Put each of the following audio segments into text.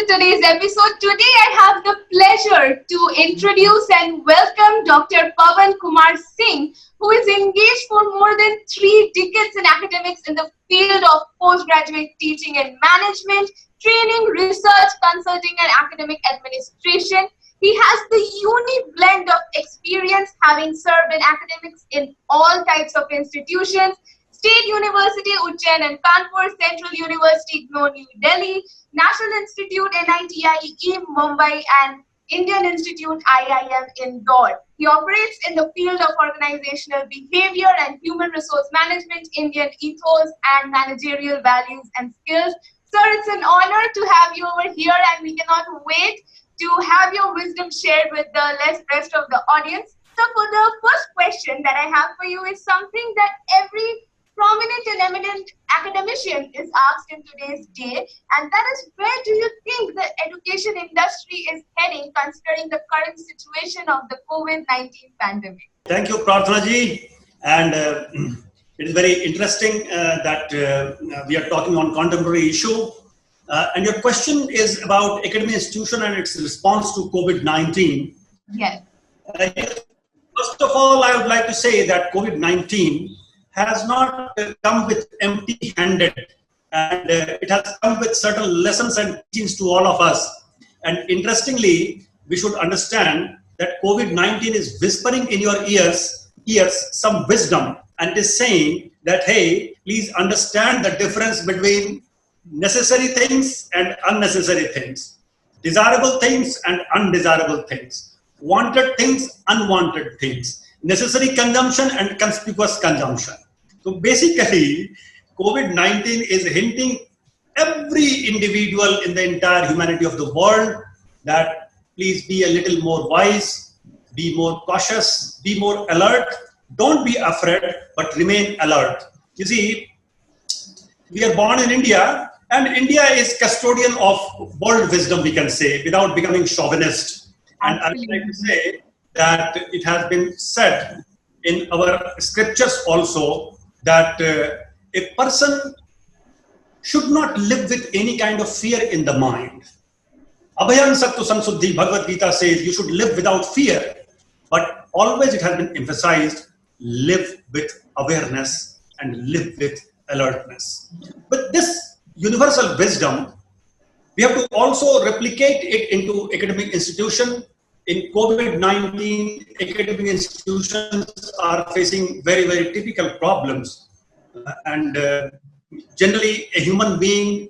to today's episode. Today I have the pleasure to introduce and welcome Dr. Pawan Kumar Singh, who is engaged for more than 3 decades in academics in the field of postgraduate teaching and management, training, research, consulting, and academic administration. He has the unique blend of experience, having served in academics in all types of institutions: State University, Ujjain and Kanpur, Central University, GNU, New Delhi, National Institute, NITIE, Mumbai, and Indian Institute, IIM, Indore. He operates in the field of organizational behavior and human resource management, Indian ethos, and managerial values and skills. Sir, it's an honor to have you over here, and we cannot wait to have your wisdom shared with the rest of the audience. So for the first question that I have for you is something that every prominent and eminent academician is asked in today's day, and that is, where do you think the education industry is heading considering the current situation of the COVID-19 pandemic? Thank you, Prarthana ji. And it is very interesting that we are talking on contemporary issue. And your question is about academic institution and its response to COVID-19. Yes. First of all, I would like to say that COVID-19 has not come with empty-handed, and it has come with certain lessons and teachings to all of us. And interestingly, we should understand that COVID-19 is whispering in your ears some wisdom, and it is saying that, hey, please understand the difference between necessary things and unnecessary things, desirable things and undesirable things, wanted things, unwanted things, necessary consumption and conspicuous consumption. So basically, COVID-19 is hinting every individual in the entire humanity of the world that please be a little more wise, be more cautious, be more alert. Don't be afraid, but remain alert. You see, we are born in India, and India is custodian of world wisdom, we can say, without becoming chauvinist. And I would like to say that it has been said in our scriptures also that a person should not live with any kind of fear in the mind. Abhayam Sattu Samsuddhi, Bhagavad Gita says you should live without fear. But always it has been emphasized, live with awareness and live with alertness. With this universal wisdom, we have to also replicate it into academic institution. In COVID-19, academic institutions are facing very, very typical problems. And generally, a human being,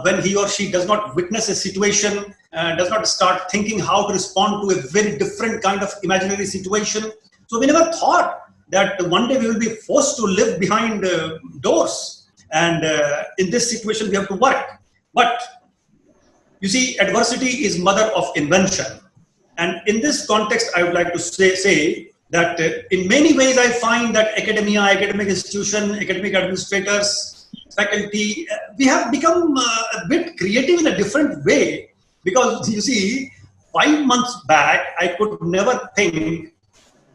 when he or she does not witness a situation, does not start thinking how to respond to a very different kind of imaginary situation. So we never thought that one day we will be forced to live behind doors. And in this situation, we have to work. But you see, adversity is mother of invention. And in this context, I would like to say that in many ways, I find that academia, academic institution, academic administrators, faculty, we have become a bit creative in a different way. Because you see, 5 months back, I could never think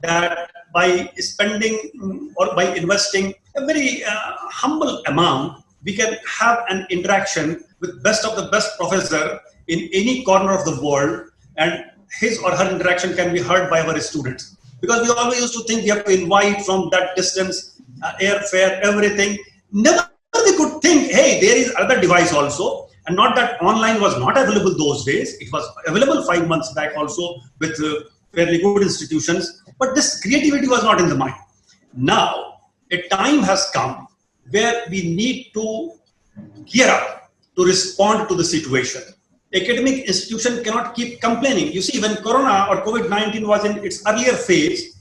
that by spending or by investing a very humble amount, we can have an interaction with best of the best professor in any corner of the world, and his or her interaction can be heard by our students. Because we always used to think we have to invite from that distance, airfare, everything. Never they could think, hey, there is other device also. And not that online was not available those days. It was available 5 months back also with fairly good institutions. But this creativity was not in the mind. Now, a time has come where we need to gear up to respond to the situation. Academic institution cannot keep complaining. You see, when Corona or COVID-19 was in its earlier phase,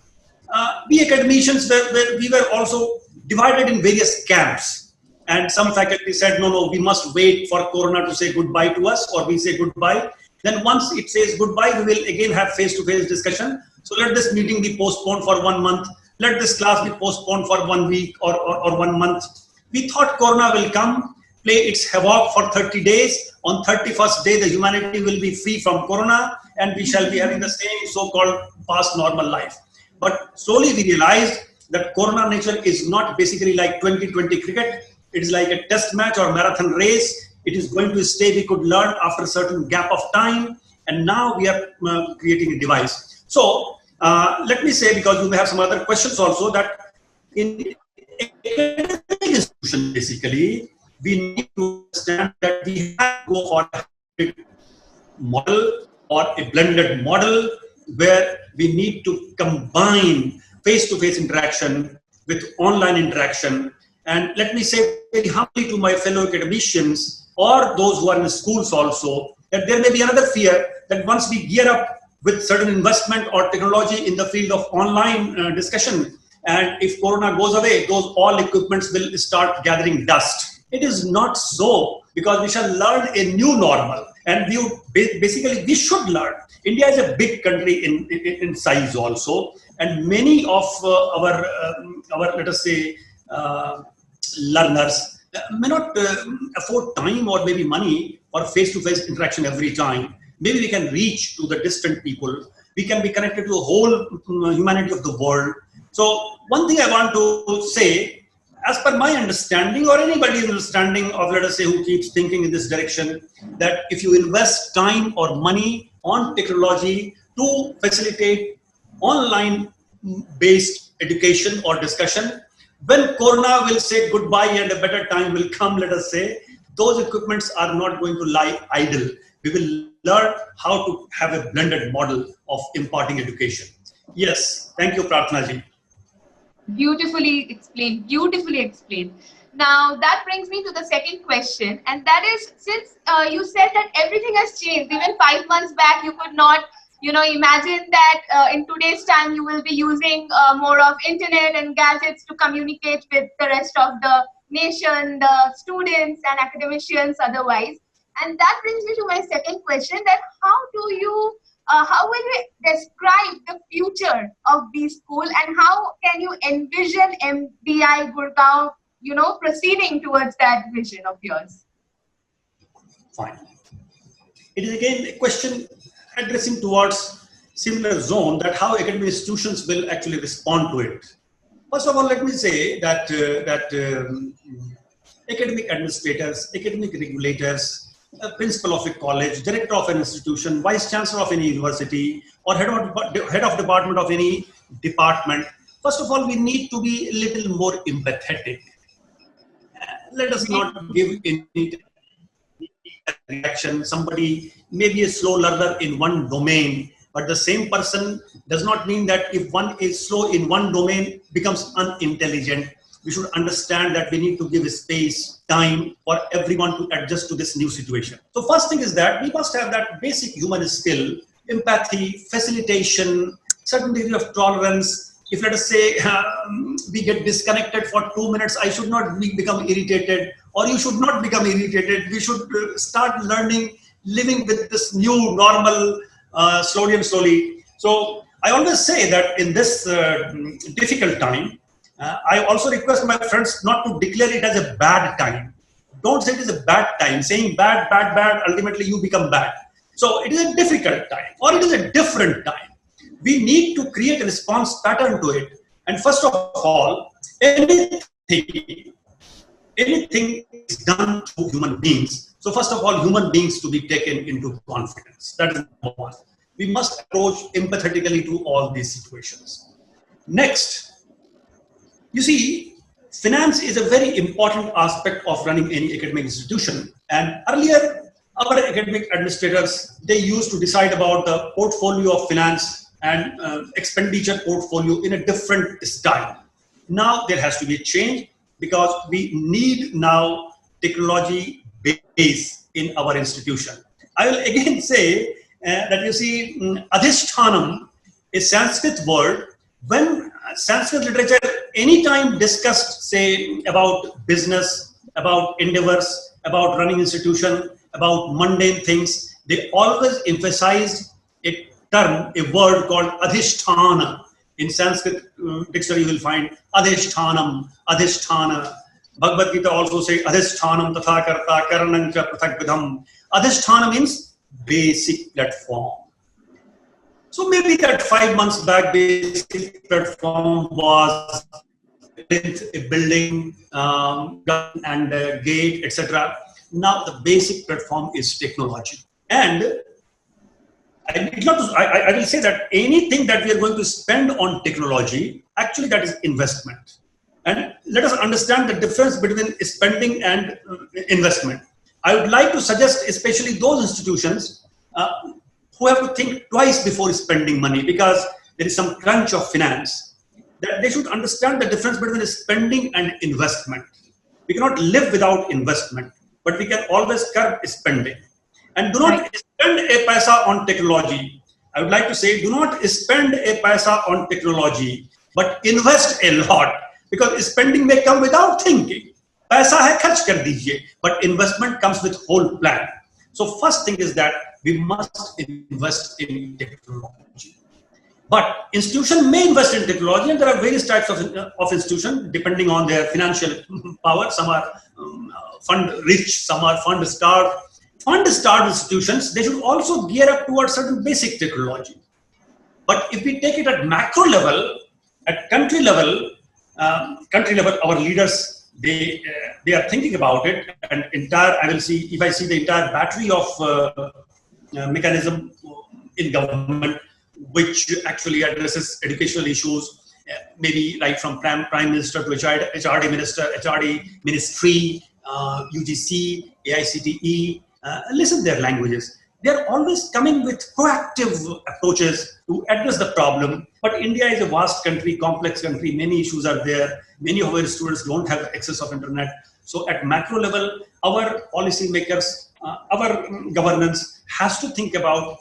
we academicians we were also divided in various camps. And some faculty said, no, we must wait for Corona to say goodbye to us, or we say goodbye. Then once it says goodbye, we will again have face-to-face discussion. So let this meeting be postponed for 1 month. Let this class be postponed for 1 week or 1 month. We thought Corona will come, play its havoc for 30 days. On 31st day, the humanity will be free from Corona, and we shall be having the same so-called past normal life. But slowly we realized that Corona nature is not basically like 2020 cricket. It is like a test match or marathon race. It is going to stay. We could learn after a certain gap of time, and now we are creating a device. So let me say, because you may have some other questions also, that in academic institution, basically, we need to understand that we have to go for a hybrid model or a blended model where we need to combine face-to-face interaction with online interaction. And let me say very humbly to my fellow academicians or those who are in schools also, that there may be another fear that once we gear up with certain investment or technology in the field of online discussion, and if Corona goes away, those all equipments will start gathering dust. It is not so, because we shall learn a new normal, and basically we should learn. India is a big country in size also, and many of our let us say learners may not afford time or maybe money or face-to-face interaction every time. Maybe we can reach to the distant people. We can be connected to the whole humanity of the world. So one thing I want to say, as per my understanding or anybody's understanding of, let us say, who keeps thinking in this direction, that if you invest time or money on technology to facilitate online based education or discussion, when Corona will say goodbye and a better time will come, let us say, those equipments are not going to lie idle. We will learn how to have a blended model of imparting education. Yes, thank you, Pratna ji. Beautifully explained. Beautifully explained. Now that brings me to the second question, and that is, since you said that everything has changed, even 5 months back you could not, imagine that in today's time you will be using more of internet and gadgets to communicate with the rest of the nation, the students and academicians otherwise. And that brings me to my second question: that how will you describe the future of the school, and how can you envision MDI Gurgaon, proceeding towards that vision of yours? Fine. It is again a question addressing towards similar zone, that how academic institutions will actually respond to it. First of all, let me say that academic administrators, academic regulators, a principal of a college, director of an institution, vice chancellor of any university, or head of department of any department, first of all, we need to be a little more empathetic. Let us not give any reaction. Somebody may be a slow learner in one domain, but the same person does not mean that if one is slow in one domain becomes unintelligent. We should understand that we need to give space, time for everyone to adjust to this new situation. So first thing is that we must have that basic human skill, empathy, facilitation, certain degree of tolerance. If let us say we get disconnected for 2 minutes, I should not become irritated, or you should not become irritated. We should start learning, living with this new normal slowly and slowly. So I always say that in this difficult time, I also request my friends not to declare it as a bad time. Don't say it is a bad time. Saying bad, bad, bad, ultimately you become bad. So it is a difficult time, or it is a different time. We need to create a response pattern to it. And first of all, anything is done to human beings. So first of all, human beings to be taken into confidence. That is number one. We must approach empathetically to all these situations. Next, you see, finance is a very important aspect of running any academic institution. And earlier, our academic administrators, they used to decide about the portfolio of finance and expenditure portfolio in a different style. Now there has to be a change, because we need now technology base in our institution. I will again say that you see, adhishthanam, a Sanskrit word. When Sanskrit literature anytime discussed, say, about business, about endeavors, about running institution, about mundane things, they always emphasized a term, a word called adhisthana. In Sanskrit dictionary, you will find adhishthanam, adhisthana. Bhagavad Gita also says adhishthanam tatha karta karanam cha prathak vidham. Adhisthana means basic platform. So maybe that 5 months back, basic platform was a building and a gate, etc. Now the basic platform is technology. And I will say that anything that we are going to spend on technology, actually that is investment. And let us understand the difference between spending and investment. I would like to suggest, especially those institutions who have to think twice before spending money, because there is some crunch of finance, that they should understand the difference between spending and investment. We cannot live without investment, but we can always curb spending. And do not spend a paisa on technology. I would like to say, do not spend a paisa on technology, but invest a lot, because spending may come without thinking. पैसा है खर्च कर दीजिए, but investment comes with whole plan. So first thing is that we must invest in technology. But institution may invest in technology, and there are various types of institution depending on their financial power. Some are fund rich, some are fund starved. Fund starved institutions, they should also gear up towards certain basic technology. But if we take it at macro level, at country level, our leaders, they are thinking about it, and if I see the entire battery of mechanism in government, which actually addresses educational issues, maybe like from Prime Minister to HRD Minister, HRD Ministry, UGC, AICTE, listen their languages. They are always coming with proactive approaches to address the problem. But India is a vast country, complex country, many issues are there. Many of our students don't have access of internet. So at macro level, our policy makers, our governance has to think about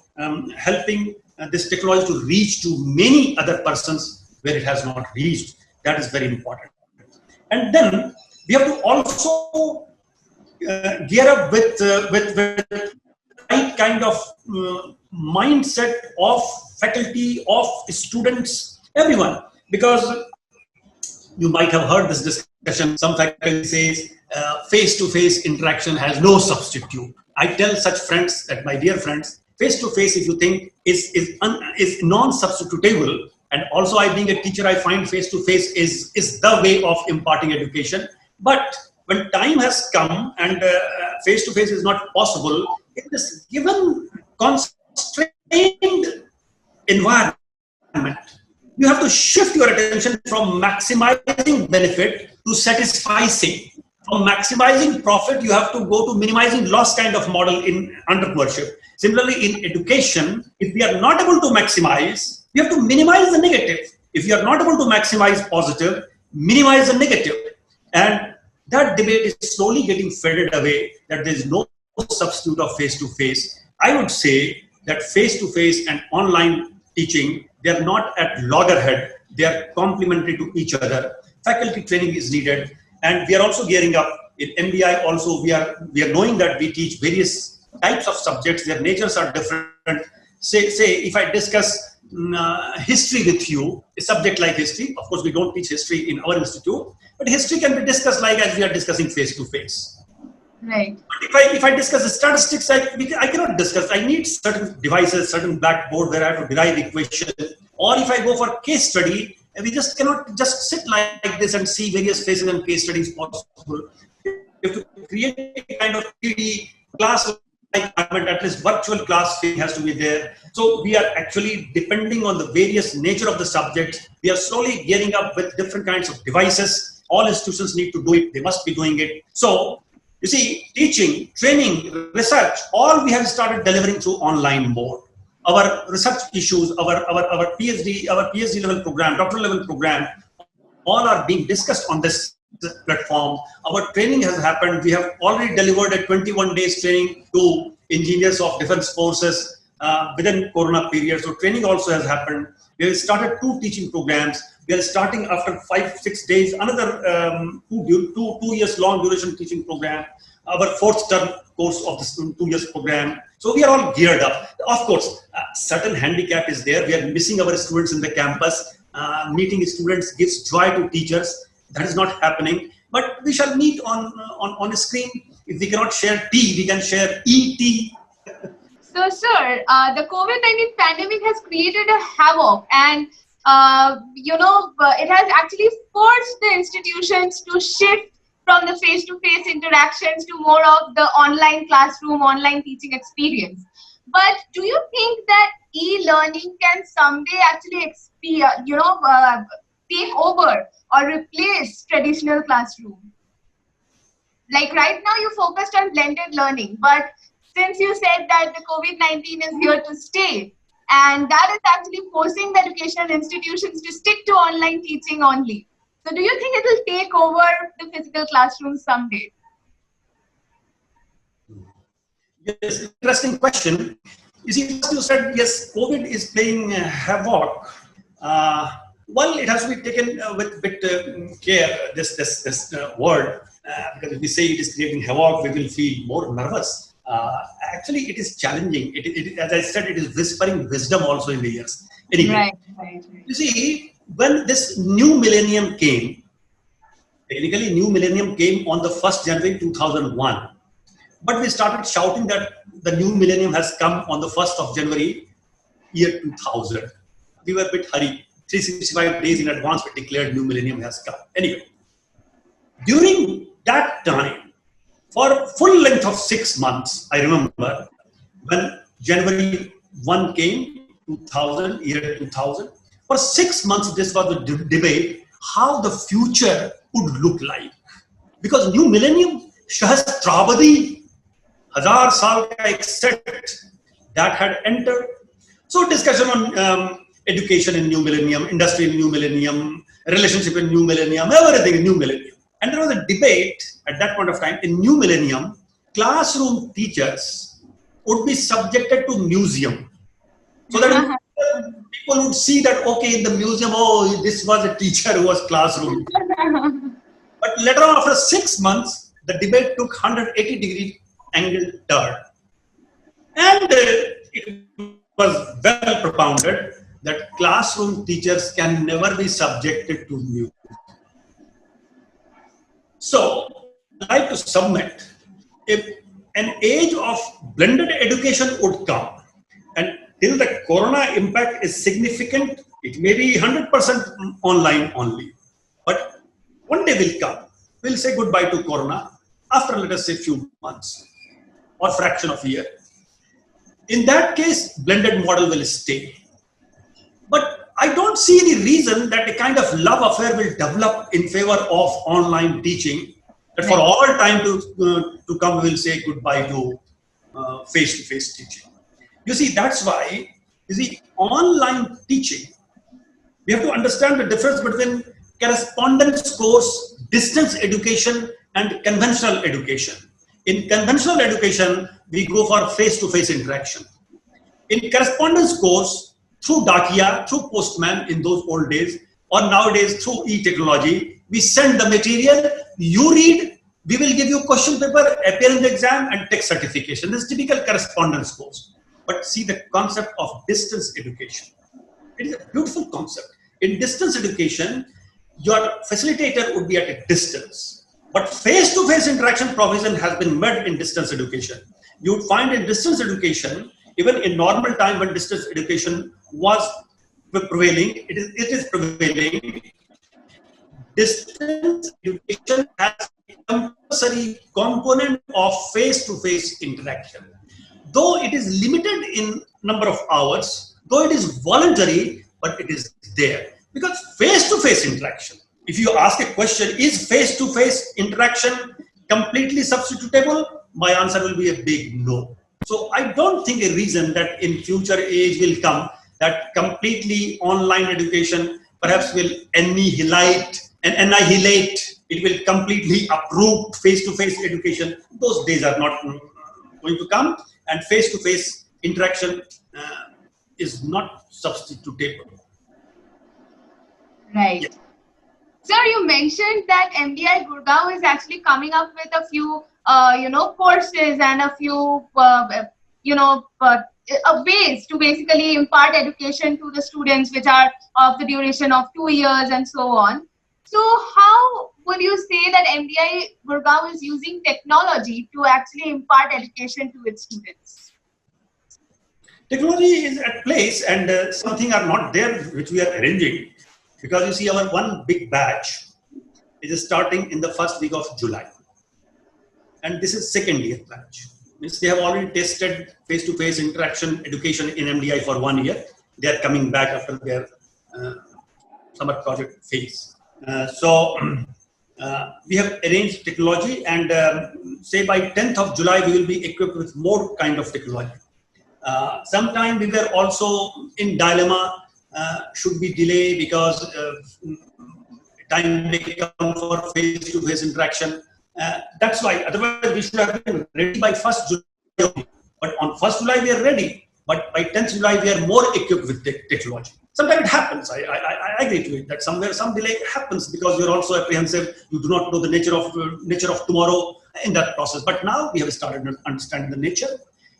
helping this technology to reach to many other persons where it has not reached. That is very important. And then we have to also gear up with right kind of mindset of faculty, of students, everyone. Because you might have heard this discussion. Some faculty says face-to-face interaction has no substitute. I tell such friends, that my dear friends, face-to-face, if you think, is non-substitutable. And also, I being a teacher, I find face-to-face is the way of imparting education. But when time has come and face-to-face is not possible, in this given constrained environment, you have to shift your attention from maximizing benefit to satisficing. From maximizing profit, you have to go to minimizing loss kind of model in entrepreneurship. Similarly, in education, if we are not able to maximize, we have to minimize the negative. If you are not able to maximize positive, minimize the negative. And that debate is slowly getting faded away, that there is no substitute of face-to-face. I would say that face-to-face and online teaching, they are not at loggerhead, they are complementary to each other. Faculty training is needed, and we are also gearing up. In MDI also, we are knowing that we teach various types of subjects, their natures are different. Say if I discuss history with you, a subject like history, of course we don't teach history in our institute, but history can be discussed like as we are discussing face-to-face. Right. But if I discuss the statistics, I cannot discuss. I need certain devices, certain blackboard where I have to derive equation. Or if I go for case study, we just cannot just sit like this and see various phases and case studies possible. You have to create a kind of 3D class environment, at least virtual class has to be there. So we are actually depending on the various nature of the subject. We are slowly gearing up with different kinds of devices. All institutions need to do it. They must be doing it. So you see, teaching, training, research, all we have started delivering through online mode. Our research issues, our PhD level program, doctoral level program, all are being discussed on this platform. Our training has happened. We have already delivered a 21 days training to engineers of defense forces within Corona period. So training also has happened. We have started 2 teaching programs. We are starting after 5-6 days another 2 years long duration teaching program. Our 4th term course of this 2 years program. So we are all geared up. Of course, certain handicap is there. We are missing our students in the campus. Meeting students gives joy to teachers. That is not happening. But we shall meet on a screen. If we cannot share T, we can share ET. So, sir, the COVID-19 pandemic has created a havoc, and it has actually forced the institutions to shift from the face-to-face interactions to more of the online classroom, online teaching experience. But do you think that e-learning can someday actually take over or replace traditional classroom? Like right now you focused on blended learning, but since you said that the COVID-19 is here to stay, and that is actually forcing the educational institutions to stick to online teaching only. So do you think it will take over the physical classroom someday? Yes, interesting question. You see, first you said, yes, COVID is playing havoc. Well, it has to be taken with bit care, this word, because if we say it is creating havoc, we will feel more nervous. Actually, it is challenging. As I said, it is whispering wisdom also in the ears. Anyway, Right. you see, when this new millennium came, technically new millennium came on the 1st January 2001. But we started shouting that the new millennium has come on the 1st of January, year 2000. We were a bit hurried. 365 days in advance, we declared new millennium has come. Anyway, during that time, for full length of 6 months, I remember when January 1 came, 2000, year 2000, for 6 months, this was the debate how the future would look like. Because new millennium, Shahstrabadi, Hazar Saal ka ek set that had entered. So discussion on education in new millennium, industry in new millennium, relationship in new millennium, everything in new millennium. And there was a debate at that point of time in new millennium, classroom teachers would be subjected to museum. So that people would see that, okay, in the museum, oh, this was a teacher who was classroom. But later on, after 6 months, the debate took 180-degree angle turn. And it was well propounded that classroom teachers can never be subjected to music. So, I'd like to submit, if an age of blended education would come, and till the corona impact is significant, it may be 100% online only. But one day will come, we'll say goodbye to corona after, let us say, few months or fraction of a year. In that case, blended model will stay. But I don't see any reason that a kind of love affair will develop in favor of online teaching, that for all time to come, we will say goodbye to face-to-face teaching. You see, that's why, you see, online teaching, we have to understand the difference between correspondence course, distance education, and conventional education. In conventional education, we go for face-to-face interaction. In correspondence course, through Dakia, through postman in those old days, or nowadays through e-technology, we send the material, you read, we will give you question paper, appear in the exam, and take certification. This is typical correspondence course. But see the concept of distance education. It is a beautiful concept. In distance education, your facilitator would be at a distance. But face-to-face interaction provision has been made in distance education. You would find in distance education, even in normal time when distance education was prevailing, it is prevailing. Distance education has a compulsory component of face-to-face interaction. Though it is limited in number of hours, though it is voluntary, but it is there. Because face-to-face interaction, if you ask a question, is face-to-face interaction completely substitutable? My answer will be a big no. So I don't think a reason that in future age will come that completely online education perhaps will annihilate, it will completely uproot face-to-face education. Those days are not going to come, and face-to-face interaction is not substitutable. Right. Yeah. Sir, you mentioned that MDI Gurgaon is actually coming up with a few, courses and a few, ways to basically impart education to the students, which are of the duration of 2 years and so on. So how would you say that MDI Gurgaon is using technology to actually impart education to its students? Technology is at place, and something are not there which we are arranging. Because you see, our one big batch, It is starting in the first week of July. And this is second year batch. Means they have already tested face-to-face interaction education in MDI for 1 year. They are coming back after their summer project phase. We have arranged technology, and say by 10th of July, we will be equipped with more kind of technology. Sometime we were also in dilemma, should we delay because time may come for face-to-face interaction. That's why, otherwise we should have been ready by 1st July. But on 1st July we are ready, but by 10th July we are more equipped with technology. Sometimes it happens. I agree to it that somewhere some delay happens because you're also apprehensive. You do not know the nature of tomorrow in that process. But now we have started understanding the nature.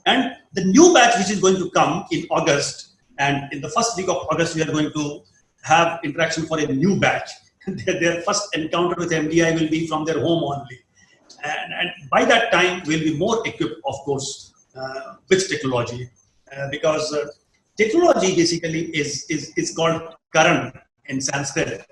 And the new batch which is going to come in August, and in the first week of August we are going to have interaction for a new batch. Their first encounter with MDI will be from their home only. And by that time we'll be more equipped, of course, with technology, because technology basically is called karan in Sanskrit.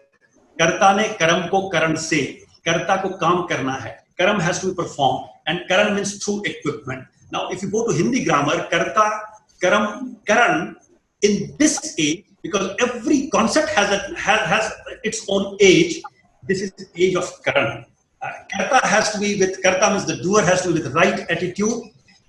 Karta ne karam ko karan se, karta ko kaam karna hai. Karam has to be performed, and karan means through equipment. Now, if you go to Hindi grammar, karta, karam, karan, in this age, because every concept has its own age, this is the age of karan. Karta has to be with, karta means the doer has to be with right attitude.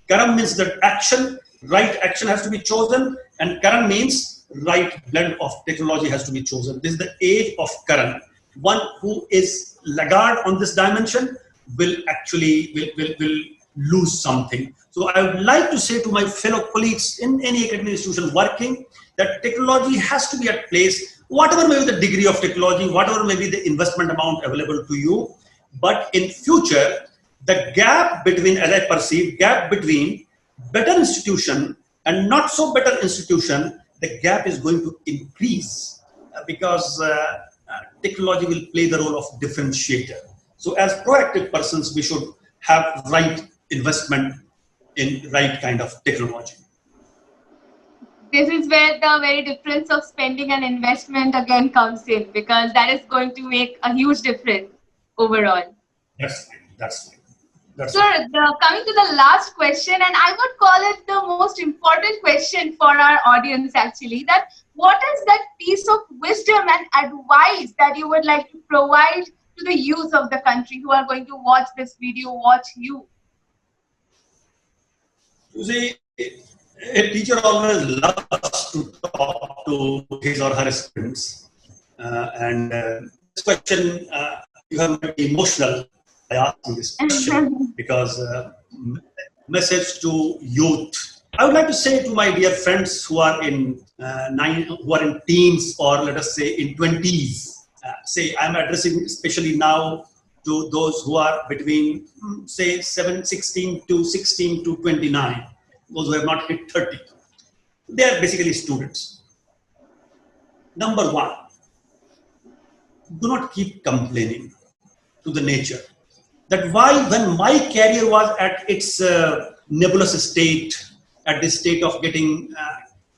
Karam means that action, right action has to be chosen, and Karan means right blend of technology has to be chosen. This is the age of Karan. One who is laggard on this dimension will actually will lose something. So I would like to say to my fellow colleagues in any academic institution working that technology has to be at place, whatever may be the degree of technology, whatever may be the investment amount available to you. But in future, the gap between, as I perceive, gap between better institution and not so better institution, the gap is going to increase because technology will play the role of differentiator. So as proactive persons, we should have right investment in right kind of technology. This is where the very difference of spending and investment again comes in, because that is going to make a huge difference overall. That's right. That's right. Sir, coming to the last question, and I would call it the most important question for our audience actually, that what is that piece of wisdom and advice that you would like to provide to the youth of the country who are going to watch this video, watch you? You see, a teacher always loves to talk to his or her students. This question, you have made me emotional by asking this question because message to youth. I would like to say to my dear friends who are in teens or let us say in 20s, say I'm addressing especially now to those who are between say 16 to 29, those who have not hit 30. They are basically students. Number one, do not keep complaining to the nature. That why when my career was at its nebulous state, at this state of getting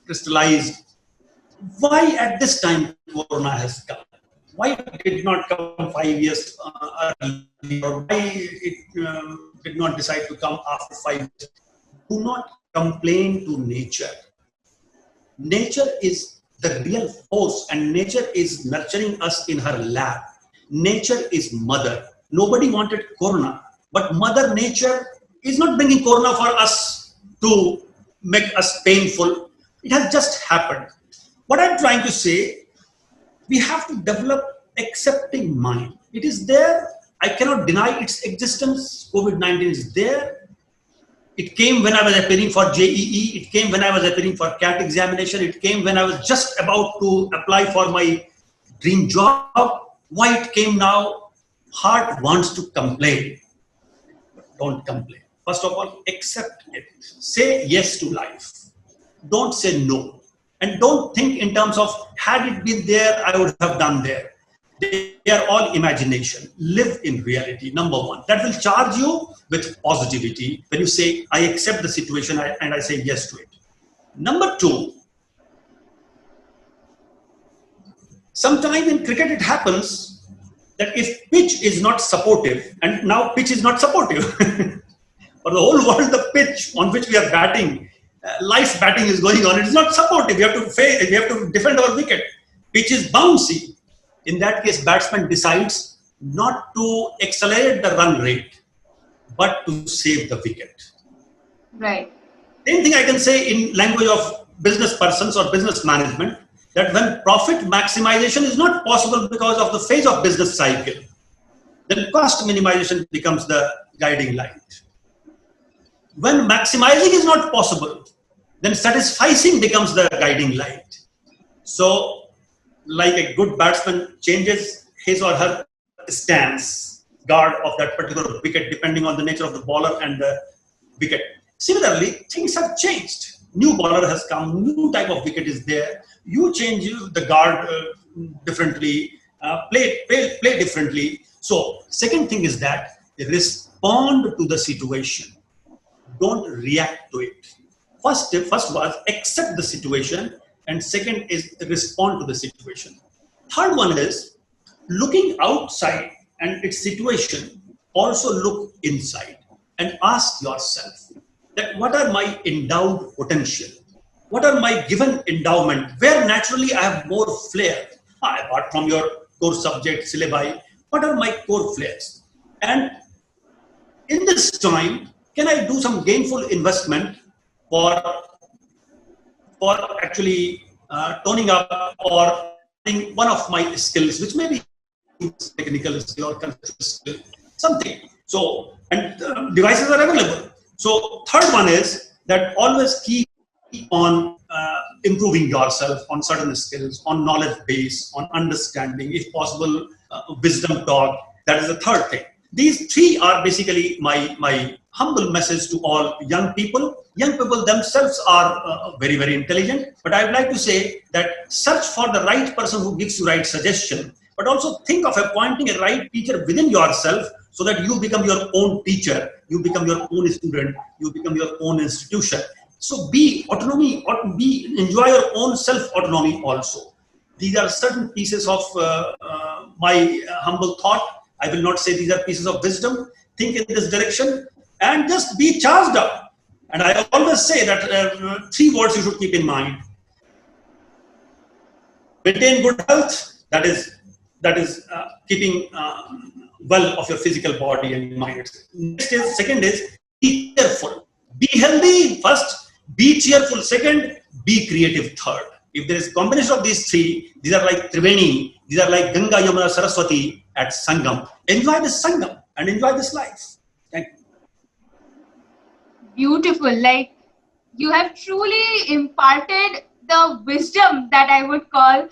crystallized, why at this time Corona has come? Why it did not come 5 years earlier, or why it did not decide to come after 5 years? Do not complain to nature. Nature is the real force, and nature is nurturing us in her lab. Nature is mother. Nobody wanted Corona, but Mother Nature is not bringing Corona for us to make us painful. It has just happened. What I'm trying to say, we have to develop accepting mind. It is there. I cannot deny its existence. COVID-19 is there. It came when I was appearing for JEE. It came when I was appearing for CAT examination. It came when I was just about to apply for my dream job. Why it came now? Heart wants to complain, but don't complain. First of all, accept it. Say yes to life. Don't say no. And don't think in terms of, had it been there, I would have done there. They are all imagination. Live in reality, number one. That will charge you with positivity when you say, I accept the situation and I say yes to it. Number two, sometimes in cricket it happens, that if pitch is not supportive, and now pitch is not supportive, for the whole world, the pitch on which we are batting, live batting is going on. It is not supportive. We have to defend our wicket. Pitch is bouncy. In that case, batsman decides not to accelerate the run rate, but to save the wicket. Right. Same thing I can say in language of business persons or business management, that when profit maximization is not possible because of the phase of business cycle, then cost minimization becomes the guiding light. When maximizing is not possible, then satisficing becomes the guiding light. So, like a good batsman changes his or her stance, guard of that particular wicket, depending on the nature of the bowler and the wicket. Similarly, things have changed. New bowler has come, new type of wicket is there. You change the guard differently, play differently. So, second thing is that respond to the situation. Don't react to it. First was accept the situation, and second is respond to the situation. Third one is looking outside and its situation, also look inside and ask yourself that what are my endowed potential? What are my given endowment? Where naturally I have more flair, apart from your core subject, syllabi, what are my core flares? And in this time, can I do some gainful investment for actually toning up or one of my skills, which may be technical skill or conceptual skill, something. So, and devices are available. So, third one is that always keep on improving yourself on certain skills, on knowledge base, on understanding, if possible, wisdom talk. That is the third thing. These three are basically my humble message to all young people. Young people themselves are very, very intelligent, but I would like to say that search for the right person who gives you right suggestion, but also think of appointing a right teacher within yourself so that you become your own teacher, you become your own student, you become your own institution. So be autonomy, enjoy your own self-autonomy also. These are certain pieces of my humble thought. I will not say these are pieces of wisdom. Think in this direction and just be charged up. And I always say that three words you should keep in mind. Maintain good health, that is keeping well of your physical body and mind. Second is be cheerful. Be healthy first, be cheerful second, be creative third. If there is a combination of these three, these are like Triveni, these are like Ganga, Yamuna, Saraswati at Sangam. Enjoy this Sangam and enjoy this life. Thank you. Beautiful. Like, you have truly imparted the wisdom that I would call,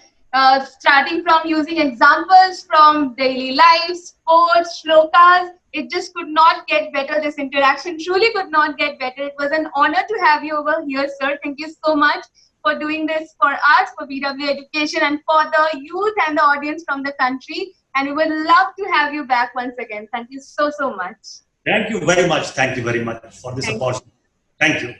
starting from using examples from daily life, sports, shlokas. It just could not get better. This interaction truly could not get better. It was an honor to have you over here, sir. Thank you so much for doing this for us, for BW Education, and for the youth and the audience from the country. And we would love to have you back once again. Thank you so, so much. Thank you very much. Thank you very much for this opportunity. Thank you.